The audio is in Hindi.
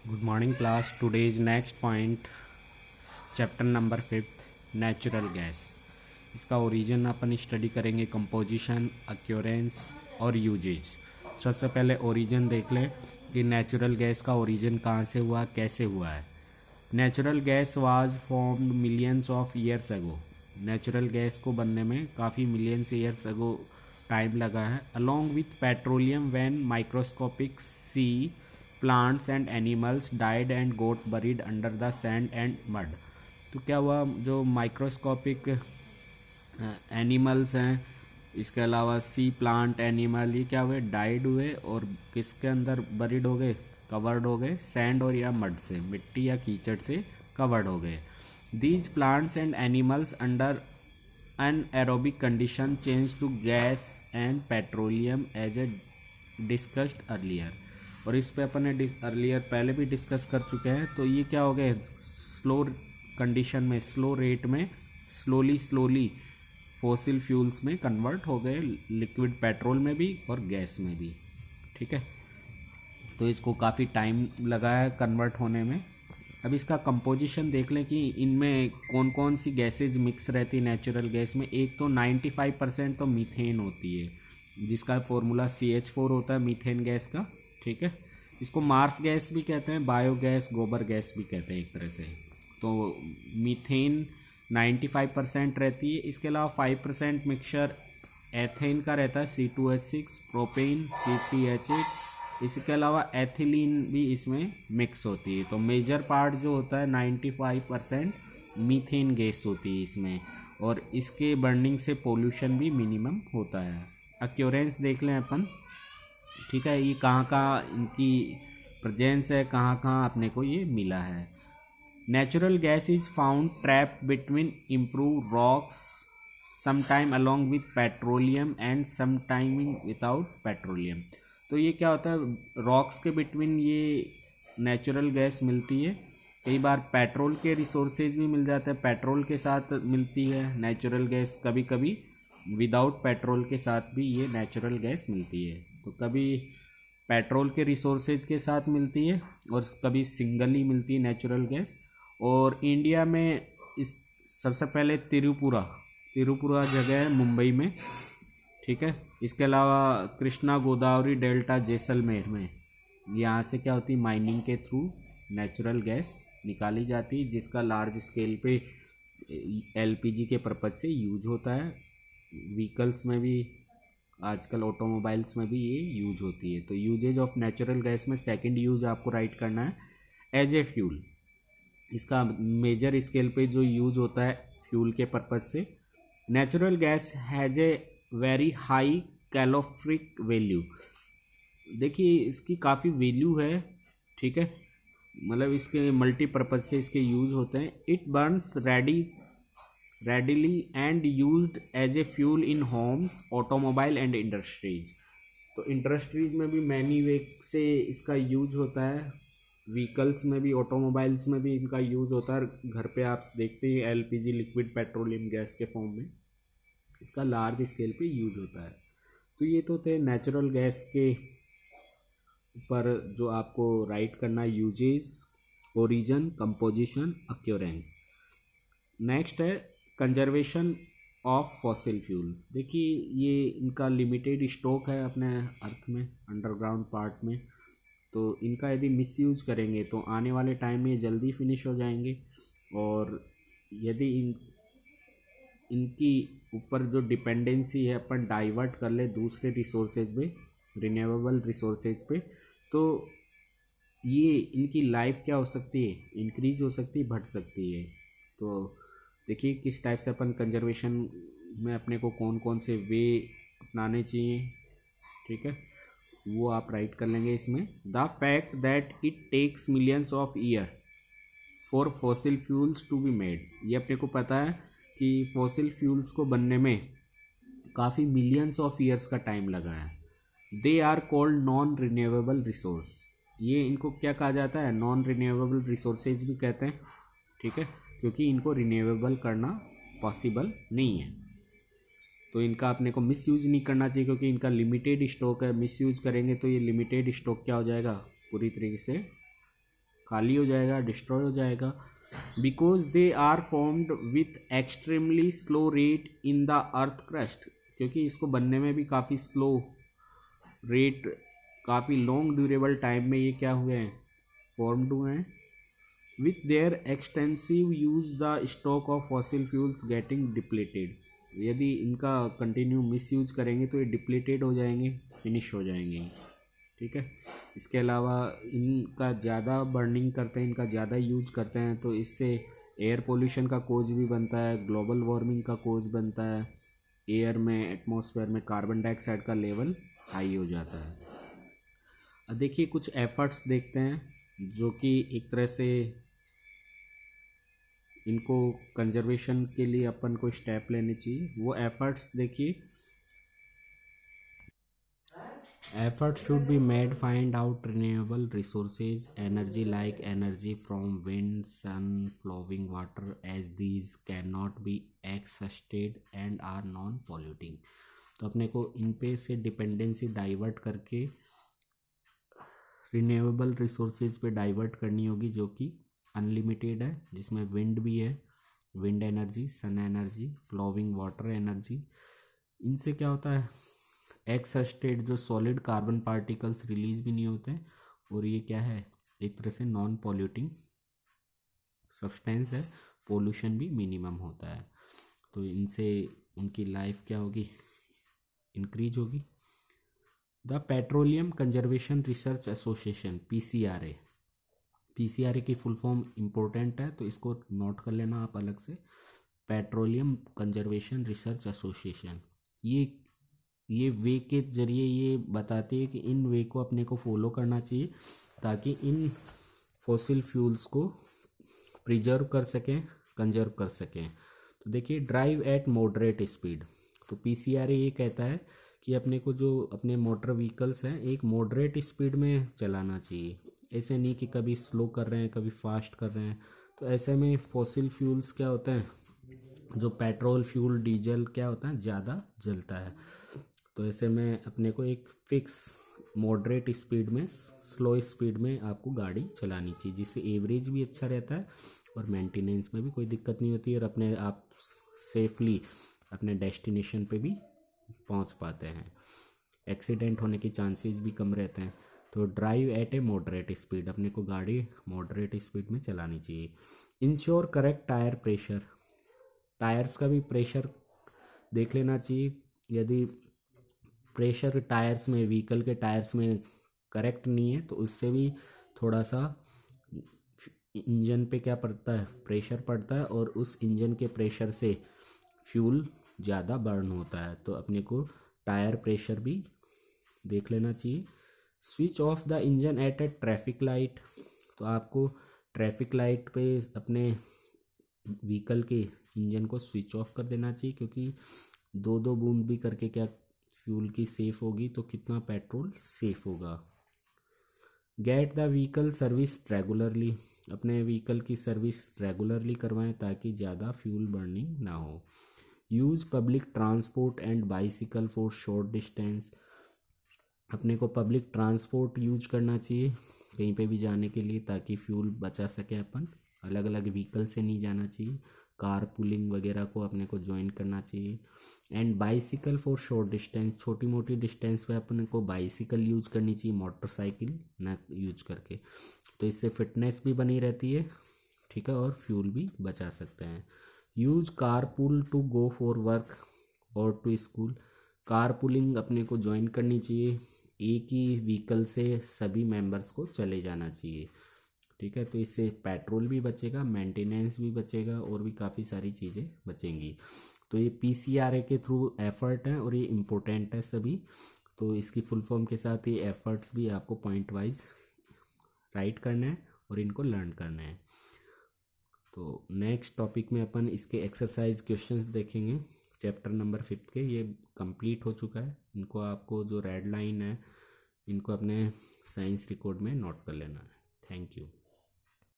Good morning class. Today's next point chapter number 5 natural gas. इसका ओरिजिन अपन स्टडी करेंगे, कंपोजिशन, अक्योरेंस और यूजेज। सबसे पहले ओरिजिन देख ले कि नेचुरल गैस का ओरिजिन कहाँ से हुआ, कैसे हुआ है। Natural gas was formed millions of years ago. Natural gas को बनने में काफ़ी मिलियंस ईयर्स अगो टाइम लगा है। Along with petroleum when microscopic sea plants and animals died and got buried under the sand and mud. तो क्या हुआ, जो माइक्रोस्कोपिक एनिमल्स हैं, इसके अलावा सी प्लांट एनिमल, ये क्या हुए, डाइड हुए और किसके अंदर बरीड हो गए, कवर्ड हो गए, सैंड और या मड से, मिट्टी या कीचड़ से कवर्ड हो गए। These plants and animals under anaerobic condition change to gas and petroleum as a discussed earlier. और इस पे अपन ने अर्लियर पहले भी डिस्कस कर चुके हैं। तो ये क्या हो गए, स्लो कंडीशन में, स्लो रेट में, स्लोली फॉसिल फ्यूल्स में कन्वर्ट हो गए, लिक्विड पेट्रोल में भी और गैस में भी। ठीक है, तो इसको काफ़ी टाइम लगा है कन्वर्ट होने में। अब इसका कंपोजिशन देख लें कि इनमें कौन कौन सी गैसेज मिक्स रहती है नेचुरल गैस में। एक तो 95% तो मीथेन होती है, जिसका फॉर्मूला CH4 होता है मीथेन गैस का। ठीक है, इसको मार्स गैस भी कहते हैं, बायोगैस, गोबर गैस भी कहते हैं एक तरह से। तो मीथेन 95% रहती है। इसके अलावा 5% मिक्सचर एथेन का रहता है, C2H6, प्रोपेन C3H8। इसके अलावा एथिलीन भी इसमें मिक्स होती है। तो मेजर पार्ट जो होता है 95% मीथेन गैस होती है इसमें, और इसके बर्निंग से पोल्यूशन भी मिनिमम होता है। अक्योरेंस देख लें अपन। ठीक है, ये कहाँ कहाँ इनकी प्रेजेंस है, कहाँ कहाँ अपने को ये मिला है। Natural gas is found trap between improve rocks, sometime along with petroleum and sometimes without petroleum. तो ये क्या होता है, रॉक्स के बिटवीन ये नेचुरल गैस मिलती है। कई बार पेट्रोल के रिसोर्सेज भी मिल जाते हैं, पेट्रोल के साथ मिलती है नेचुरल गैस, कभी कभी विदाउट पेट्रोल के साथ भी ये नेचुरल गैस मिलती है। तो कभी पेट्रोल के रिसोर्सेज के साथ मिलती है और कभी सिंगल ही मिलती है नेचुरल गैस। और इंडिया में इस सबसे पहले तिरुपुरा जगह है मुंबई में। ठीक है, इसके अलावा कृष्णा गोदावरी डेल्टा जैसलमेर में, यहाँ से क्या होती है, माइनिंग के थ्रू नेचुरल गैस निकाली जाती है, जिसका लार्ज स्केल पे LPG के पर्पज से यूज होता है। व्हीकल्स में भी आजकल, ऑटोमोबाइल्स में भी ये यूज होती है। तो यूजेज ऑफ नेचुरल गैस में सेकंड यूज आपको राइट करना है, एज ए फ्यूल। इसका मेजर स्केल पे जो यूज होता है फ्यूल के पर्पज से। Natural gas has a very high calorific value. देखिए इसकी काफ़ी वैल्यू है। ठीक है, मतलब इसके मल्टीपर्पज से इसके यूज होते हैं। It Burns readily and used as a fuel in homes, automobile and industries। तो इंडस्ट्रीज में भी मैनी वे से इसका यूज होता है, व्हीकल्स में भी, ऑटोमोबाइल्स में भी इनका यूज होता है। घर पे आप देखते हैं LPG, लिक्विड पेट्रोलियम गैस के फॉर्म में इसका लार्ज स्केल पे यूज होता है। तो ये तो थे नेचुरल गैस के ऊपर जो आपको राइट करना है, यूजेस, ओरिजिन, कंपोजिशन, अक्योरेंस। नेक्स्ट है कंजर्वेशन ऑफ फॉसिल फ्यूल्स। देखिए ये इनका लिमिटेड स्टॉक है अपने अर्थ में, अंडरग्राउंड पार्ट में। तो इनका यदि मिसयूज करेंगे तो आने वाले टाइम में जल्दी फिनिश हो जाएंगे। और यदि इनकी ऊपर जो डिपेंडेंसी है अपन डाइवर्ट कर ले दूसरे रिसोर्सेज पे, रिन्यूएबल रिसोर्सेज पे, तो ये इनकी लाइफ क्या हो सकती है, इंक्रीज हो सकती है, बढ़ सकती है। तो देखिए किस टाइप से अपन कंजर्वेशन में अपने को कौन कौन से वे अपनाने चाहिए। ठीक है, वो आप राइट कर लेंगे इसमें। The fact that it takes millions of year for fossil fuels to be made. ये अपने को पता है कि फॉसिल फ्यूल्स को बनने में काफ़ी मिलियंस ऑफ ईयर्स का टाइम लगा है। They are called non renewable resource. ये इनको क्या कहा जाता है, नॉन रिन्यूएबल रिसोर्सेज भी कहते हैं। ठीक है, क्योंकि इनको रिन्यूएबल करना पॉसिबल नहीं है। तो इनका अपने को मिसयूज नहीं करना चाहिए, क्योंकि इनका लिमिटेड स्टॉक है। मिसयूज करेंगे तो ये लिमिटेड स्टॉक क्या हो जाएगा, पूरी तरीके से खाली हो जाएगा, डिस्ट्रॉय हो जाएगा, because they are formed with extremely slow rate in the earth crust, क्योंकि इसको बनने में भी काफ़ी स्लो रेट, काफ़ी लॉन्ग ड्यूरेबल टाइम में ये क्या हुए हैं, फॉर्म्ड हुए हैं. With their extensive use the stock of fossil fuels getting depleted. यदि इनका कंटिन्यू मिस यूज करेंगे तो ये डिप्लीटेड हो जाएंगे, फिनिश हो जाएंगे. ठीक है. इसके अलावा इनका ज़्यादा बर्निंग करते हैं, इनका ज़्यादा यूज करते हैं तो इससे एयर पोल्यूशन का कोज भी बनता है, ग्लोबल वार्मिंग का कोज बनता है, एयर में, एटमॉस्फेयर में कार्बन डाइऑक्साइड का लेवल हाई हो जाता है. अब देखिए कुछ एफर्ट्स देखते हैं जो कि एक तरह से इनको कंजर्वेशन के लिए अपन को स्टेप लेने चाहिए. वो एफर्ट्स देखिए, effort should be made find out renewable resources energy like energy from wind, sun, flowing water, as these cannot be exhausted and are non polluting. तो अपने को इन पे से डिपेंडेंसी डाइवर्ट करके रिन्यूएबल रिसोर्सेज पे डाइवर्ट करनी होगी जो कि अनलिमिटेड है, जिसमें विंड भी है, wind energy, sun energy, flowing water energy. इनसे क्या होता है, एक्सस्टेट जो सॉलिड कार्बन पार्टिकल्स रिलीज भी नहीं होते हैं, और ये क्या है, एक तरह से नॉन पॉल्यूटिंग सब्सटेंस है, पोल्यूशन भी मिनिमम होता है. तो इनसे उनकी लाइफ क्या होगी, इंक्रीज होगी. The petroleum conservation research association PCRA, PCRA की फुल फॉर्म इम्पोर्टेंट है तो इसको नोट कर लेना आप अलग से. पेट्रोलियम कंजर्वेशन रिसर्च एसोसिएशन ये वे के जरिए ये बताती है कि इन वे को अपने को फॉलो करना चाहिए ताकि इन फॉसिल फ्यूल्स को प्रिजर्व कर सकें, कंजर्व कर सकें. तो देखिए ड्राइव एट मॉडरेट स्पीड. तो पीसीआरए ये कहता है कि अपने को जो अपने मोटर व्हीकल्स हैं एक मॉडरेट स्पीड में चलाना चाहिए. ऐसे नहीं कि कभी स्लो कर रहे हैं कभी फास्ट कर रहे हैं. तो ऐसे में फॉसिल फ्यूल्स क्या होता है, जो पेट्रोल फ्यूल डीजल क्या होता है, ज़्यादा जलता है. तो ऐसे में अपने को एक फिक्स मॉडरेट स्पीड में, स्लो स्पीड में आपको गाड़ी चलानी चाहिए, जिससे एवरेज भी अच्छा रहता है और मेंटेनेंस में भी कोई दिक्कत नहीं होती, और अपने आप सेफली अपने डेस्टिनेशन पे भी पहुंच पाते हैं. एक्सीडेंट होने के चांसेस भी कम रहते हैं. तो ड्राइव एट ए मॉडरेट स्पीड, अपने को गाड़ी मॉडरेट स्पीड में चलानी चाहिए. Ensure correct tyre pressure, tyres का भी प्रेशर देख लेना चाहिए. यदि प्रेशर टायर्स में, व्हीकल के टायर्स में करेक्ट नहीं है तो उससे भी थोड़ा सा इंजन पे क्या पड़ता है, प्रेशर पड़ता है, और उस इंजन के प्रेशर से फ्यूल ज़्यादा बर्न होता है. तो अपने को टायर प्रेशर भी देख लेना चाहिए. Switch off the engine at a traffic light, तो आपको ट्रैफिक लाइट पे अपने व्हीकल के इंजन को स्विच ऑफ कर देना चाहिए, क्योंकि दो दो बूंद भी करके क्या फ्यूल की सेफ होगी तो कितना पेट्रोल सेफ होगा. Get the vehicle service regularly, अपने व्हीकल की सर्विस रेगुलरली करवाएं ताकि ज़्यादा फ्यूल बर्निंग ना हो. Use public transport and bicycle for short distance, अपने को पब्लिक ट्रांसपोर्ट यूज करना चाहिए कहीं पे भी जाने के लिए ताकि फ्यूल बचा सके. अपन अलग अलग व्हीकल से नहीं जाना चाहिए, कार पुलिंग वगैरह को अपने को ज्वाइन करना चाहिए. And bicycle for short distance, छोटी मोटी डिस्टेंस पे अपने को बाइसिकल यूज करनी चाहिए, मोटरसाइकिल ना यूज करके. तो इससे फिटनेस भी बनी रहती है, ठीक है, और फ्यूल भी बचा सकते हैं. Use car pool to go for work और टू स्कूल, कार पुलिंग अपने को ज्वाइन करनी चाहिए, एक ही व्हीकल से सभी मेंबर्स को चले जाना चाहिए. ठीक है, तो इससे पेट्रोल भी बचेगा, मेंटेनेंस भी बचेगा, और भी काफ़ी सारी चीज़ें बचेंगी. तो ये पीसीआरए के थ्रू एफर्ट है और ये इम्पोर्टेंट है सभी. तो इसकी फुल फॉर्म के साथ ये एफर्ट्स भी आपको पॉइंट वाइज राइट करना है और इनको लर्न करना है. तो नेक्स्ट टॉपिक में अपन इसके एक्सरसाइज क्वेश्चंस देखेंगे. चैप्टर नंबर 5 के ये कंप्लीट हो चुका है. इनको आपको जो रेड लाइन है इनको अपने साइंस रिकॉर्ड में नोट कर लेना है. Thank you.